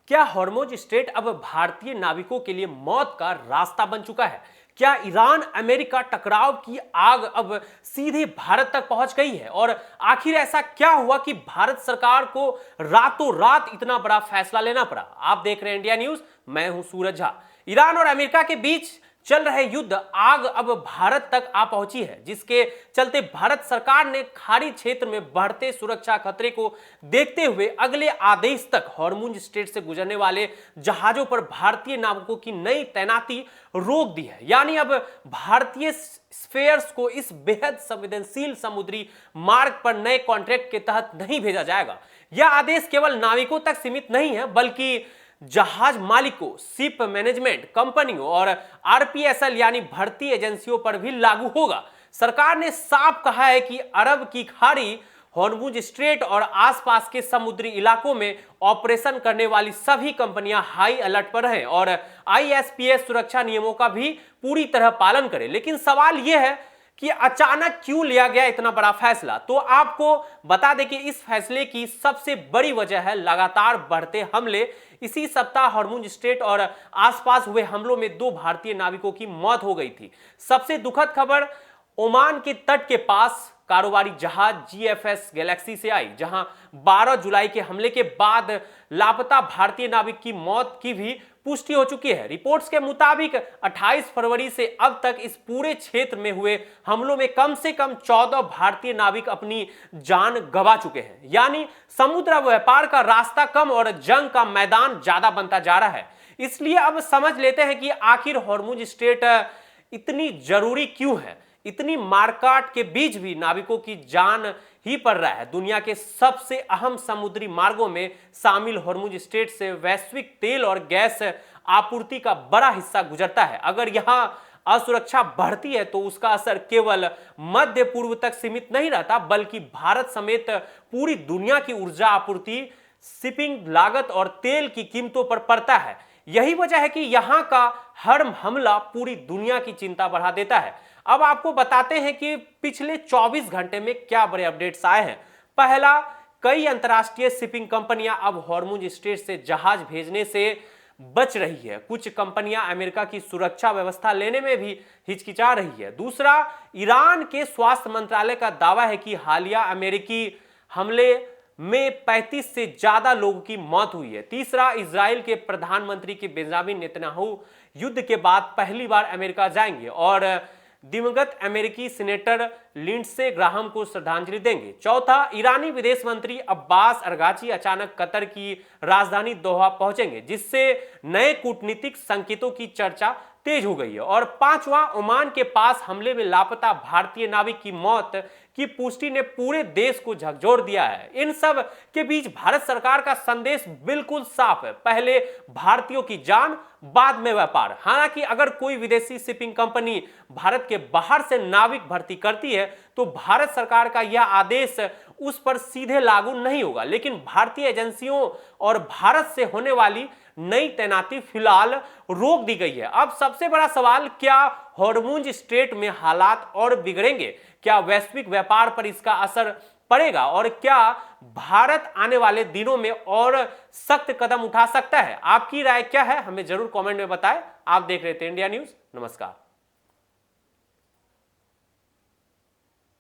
क्या Hormuz strait अब भारतीय नाविकों के लिए मौत का रास्ता बन चुका है? क्या ईरान अमेरिका टकराव की आग अब सीधे भारत तक पहुंच गई है? और आखिर ऐसा क्या हुआ कि भारत सरकार को रातों रात इतना बड़ा फैसला लेना पड़ा? आप देख रहे हैं इंडिया न्यूज, मैं हूं सूरज झा। ईरान और अमेरिका के बीच चल रहे युद्ध आग अब भारत तक आ पहुंची है, जिसके चलते भारत सरकार ने खाड़ी क्षेत्र में बढ़ते सुरक्षा खतरे को देखते हुए अगले आदेश तक हॉर्मुज स्ट्रेट से गुजरने वाले जहाजों पर भारतीय नाविकों की नई तैनाती रोक दी है। यानी अब भारतीय स्फेयर्स को इस बेहद संवेदनशील समुद्री मार्ग पर नए कॉन्ट्रैक्ट के तहत नहीं भेजा जाएगा। यह आदेश केवल नाविकों तक सीमित नहीं है, बल्कि जहाज मालिकों, शिप मैनेजमेंट कंपनियों और आरपीएसएल यानी भर्ती एजेंसियों पर भी लागू होगा। सरकार ने साफ कहा है कि अरब की खाड़ी, हॉर्मुज स्ट्रेट और आसपास के समुद्री इलाकों में ऑपरेशन करने वाली सभी कंपनियां हाई अलर्ट पर हैं और आईएसपीएस सुरक्षा नियमों का भी पूरी तरह पालन करें। लेकिन सवाल यह है कि अचानक क्यों लिया गया इतना बड़ा फैसला? तो आपको बता दें कि इस फैसले की सबसे बड़ी वजह है लगातार बढ़ते हमले। इसी सप्ताह हॉर्मुज स्ट्रेट और आसपास हुए हमलों में 2 भारतीय नाविकों की मौत हो गई थी। सबसे दुखद खबर ओमान के तट के पास कारोबारी जहाज जीएफएस गैलेक्सी से आई, जहां 12 जुलाई के हमले के बाद लापता भारतीय नाविक की मौत की भी पुष्टि हो चुकी है। रिपोर्ट्स के मुताबिक 28 फरवरी से अब तक इस पूरे क्षेत्र में हुए हमलों में कम से कम 14 भारतीय नाविक अपनी जान गंवा चुके हैं। यानी समुद्र व्यापार का रास्ता कम और जंग का मैदान ज्यादा बनता जा रहा है। इसलिए अब समझ लेते हैं कि आखिर हॉर्मुज स्ट्रेट इतनी जरूरी क्यों है। इतनी मारकाट के बीच भी नाविकों की जान ही पड़ रहा है। दुनिया के सबसे अहम समुद्री मार्गों में शामिल हॉर्मुज स्ट्रेट से वैश्विक तेल और गैस आपूर्ति का बड़ा हिस्सा गुजरता है। अगर यहां असुरक्षा बढ़ती है तो उसका असर केवल मध्य पूर्व तक सीमित नहीं रहता, बल्कि भारत समेत पूरी दुनिया की ऊर्जा आपूर्ति, शिपिंग लागत और तेल की कीमतों पर पड़ता है। यही वजह है कि यहां का हर हमला पूरी दुनिया की चिंता बढ़ा देता है। अब आपको बताते हैं कि पिछले 24 घंटे में क्या बड़े अपडेट्स आए हैं। पहला, कई अंतर्राष्ट्रीय शिपिंग कंपनियां अब हॉर्मुज स्ट्रेट से जहाज भेजने से बच रही है। कुछ कंपनियां अमेरिका की सुरक्षा व्यवस्था लेने में भी हिचकिचा रही है। दूसरा, ईरान के स्वास्थ्य मंत्रालय का दावा है कि हालिया अमेरिकी हमले में 35 से ज्यादा लोगों की मौत हुई है। तीसरा, इजराइल के प्रधानमंत्री के बेंजामिन नेतन्याहू युद्ध के बाद पहली बार अमेरिका जाएंगे और दिवंगत अमेरिकी सीनेटर लिंडसे ग्राहम को श्रद्धांजलि देंगे। चौथा, ईरानी विदेश मंत्री अब्बास अरगाची अचानक कतर की राजधानी दोहा पहुंचेंगे, जिससे नए कूटनीतिक संकेतों की चर्चा तेज हो गई है। और पांचवा, ओमान के पास हमले में लापता भारतीय नाविक की मौत की पुष्टि ने पूरे देश को झकझोर दिया है। इन सब के बीच भारत सरकार का संदेश बिल्कुल साफ है, पहले भारतीयों की जान, बाद में व्यापार। हालांकि अगर कोई विदेशी शिपिंग कंपनी भारत के बाहर से नाविक भर्ती करती है तो भारत सरकार का यह आदेश उस पर सीधे लागू नहीं होगा, लेकिन भारतीय एजेंसियों और भारत से होने वाली नई तैनाती फिलहाल रोक दी गई है। अब सबसे बड़ा सवाल, क्या हॉर्मुज स्ट्रेट में हालात और बिगड़ेंगे? क्या वैश्विक व्यापार पर इसका असर पड़ेगा? और क्या भारत आने वाले दिनों में और सख्त कदम उठा सकता है? आपकी राय क्या है? हमें जरूर कमेंट में बताएं। आप देख रहे थे इंडिया न्यूज। नमस्कार।